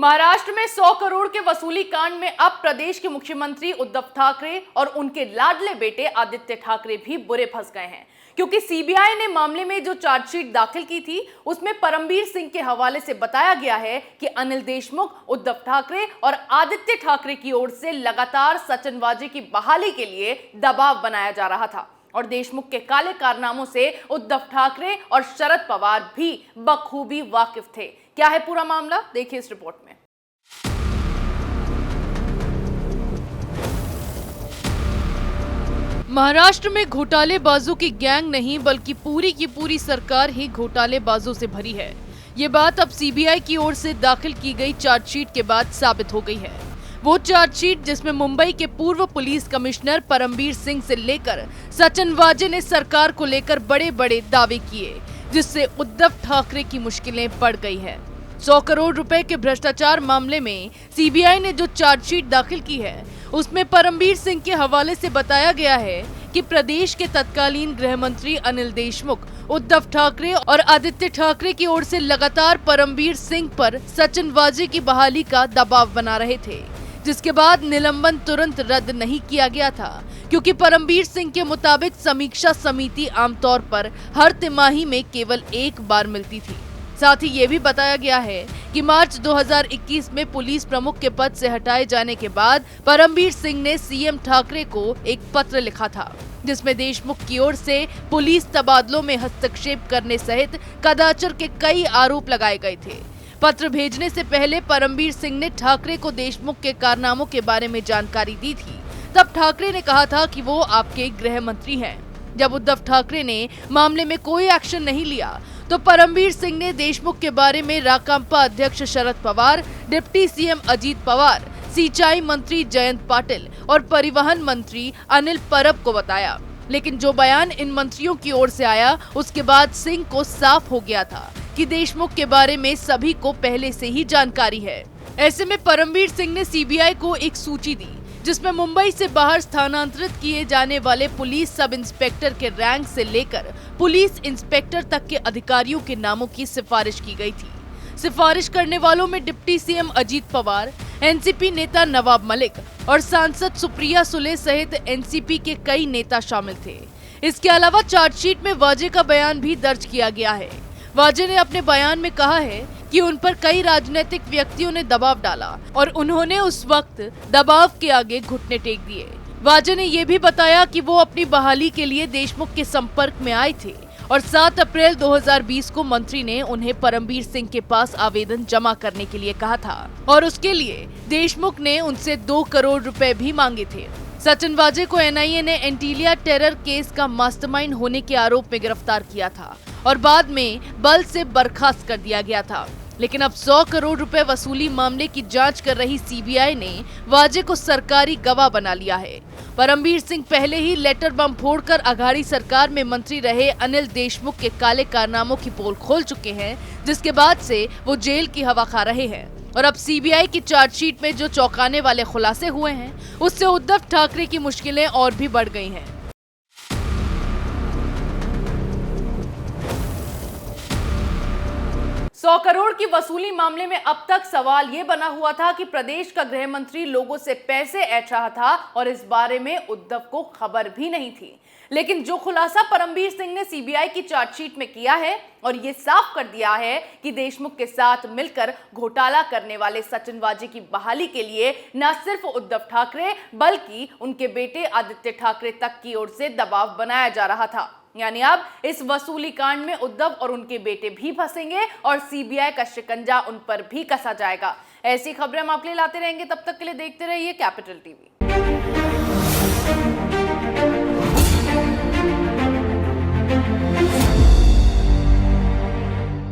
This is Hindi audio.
महाराष्ट्र में 100 करोड़ के वसूली कांड में अब प्रदेश के मुख्यमंत्री उद्धव ठाकरे और उनके लाडले बेटे आदित्य ठाकरे भी बुरे फंस गए हैं, क्योंकि सीबीआई ने मामले में जो चार्जशीट दाखिल की थी उसमें परमबीर सिंह के हवाले से बताया गया है कि अनिल देशमुख, उद्धव ठाकरे और आदित्य ठाकरे की ओर से लगातार सचिन वाजे की बहाली के लिए दबाव बनाया जा रहा था और देशमुख के काले कारनामों से उद्धव ठाकरे और शरद पवार भी बखूबी वाकिफ थे। क्या है पूरा मामला, देखिए इस रिपोर्ट में। महाराष्ट्र में घोटालेबाजों की गैंग नहीं बल्कि पूरी की पूरी सरकार ही घोटालेबाजों से भरी है। ये बात अब सीबीआई की ओर से दाखिल की गई चार्जशीट के बाद साबित हो गई है। वो चार्जशीट जिसमें मुंबई के पूर्व पुलिस कमिश्नर परमबीर सिंह से लेकर सचिन वाजे ने सरकार को लेकर बड़े बड़े दावे किए, जिससे उद्धव ठाकरे की मुश्किलें बढ़ गई हैं। 100 करोड़ रुपए के भ्रष्टाचार मामले में सीबीआई ने जो चार्जशीट दाखिल की है उसमें परमबीर सिंह के हवाले से बताया गया है कि प्रदेश के तत्कालीन गृह मंत्री अनिल देशमुख, उद्धव ठाकरे और आदित्य ठाकरे की ओर से लगातार परमबीर सिंह पर सचिन वाजे की बहाली का दबाव बना रहे थे, जिसके बाद निलंबन तुरंत रद्द नहीं किया गया था, क्योंकि परमबीर सिंह के मुताबिक समीक्षा समिति आमतौर पर हर तिमाही में केवल एक बार मिलती थी। साथ ही ये भी बताया गया है कि मार्च 2021 में पुलिस प्रमुख के पद से हटाए जाने के बाद परमबीर सिंह ने सीएम ठाकरे को एक पत्र लिखा था, जिसमें देशमुख की ओर से पुलिस तबादलों में हस्तक्षेप करने सहित कदाचार के कई आरोप लगाए गए थे। पत्र भेजने से पहले परमबीर सिंह ने ठाकरे को देशमुख के कारनामों के बारे में जानकारी दी थी। तब ठाकरे ने कहा था कि वो आपके गृह मंत्री हैं। जब उद्धव ठाकरे ने मामले में कोई एक्शन नहीं लिया तो परमबीर सिंह ने देशमुख के बारे में राकांपा अध्यक्ष शरद पवार, डिप्टी सीएम अजीत पवार, सिंचाई मंत्री जयंत पाटिल और परिवहन मंत्री अनिल परब को बताया। लेकिन जो बयान इन मंत्रियों की ओर से आया उसके बाद सिंह को साफ हो गया था कि देशमुख के बारे में सभी को पहले से ही जानकारी है। ऐसे में परमबीर सिंह ने सीबीआई को एक सूची दी, जिसमें मुंबई से बाहर स्थानांतरित किए जाने वाले पुलिस सब इंस्पेक्टर के रैंक से लेकर पुलिस इंस्पेक्टर तक के अधिकारियों के नामों की सिफारिश की गई थी। सिफारिश करने वालों में deputy CM Ajit Pawar, NCP नेता नवाब मलिक और सांसद सुप्रिया सुले सहित एनसीपी के कई नेता शामिल थे। इसके अलावा चार्जशीट में वाजे का बयान भी दर्ज किया गया है। वाजे ने अपने बयान में कहा है कि उन पर कई राजनीतिक व्यक्तियों ने दबाव डाला और उन्होंने उस वक्त दबाव के आगे घुटने टेक दिए। वाजे ने यह भी बताया कि वो अपनी बहाली के लिए देशमुख के संपर्क में आए थे और 7 अप्रैल 2020 को मंत्री ने उन्हें परमबीर सिंह के पास आवेदन जमा करने के लिए कहा था और उसके लिए देशमुख ने उनसे 2 करोड़ रुपए भी मांगे थे। सचिन वाजे को एनआईए ने एंटीलिया टेरर केस का मास्टरमाइंड होने के आरोप में गिरफ्तार किया था और बाद में बल से बर्खास्त कर दिया गया था। लेकिन अब 100 करोड़ रुपए वसूली मामले की जांच कर रही सीबीआई ने वाजे को सरकारी गवाह बना लिया है। परमबीर सिंह पहले ही लेटर बम फोड़कर अघाड़ी सरकार में मंत्री रहे अनिल देशमुख के काले कारनामों की पोल खोल चुके हैं, जिसके बाद से वो जेल की हवा खा रहे हैं। और अब सीबीआई की चार्जशीट में जो चौंकाने वाले खुलासे हुए हैं उससे उद्धव ठाकरे की मुश्किलें और भी बढ़ गई हैं। सौ करोड़ की वसूली मामले में अब तक सवाल यह बना हुआ था कि प्रदेश का गृह मंत्री लोगों से पैसे ऐंठ रहा था और इस बारे में उद्धव को खबर भी नहीं थी। लेकिन जो खुलासा परमबीर सिंह ने सीबीआई की चार्जशीट में किया है और ये साफ कर दिया है कि देशमुख के साथ मिलकर घोटाला करने वाले सचिन वाजे की बहाली के लिए न सिर्फ उद्धव ठाकरे बल्कि उनके बेटे आदित्य ठाकरे तक की ओर से दबाव बनाया जा रहा था। यानी अब इस वसूली कांड में उद्धव और उनके बेटे भी फंसेंगे और सीबीआई का शिकंजा उन पर भी कसा जाएगा। ऐसी खबरें हम आपके लिए लाते रहेंगे, तब तक के लिए देखते रहिए कैपिटल टीवी।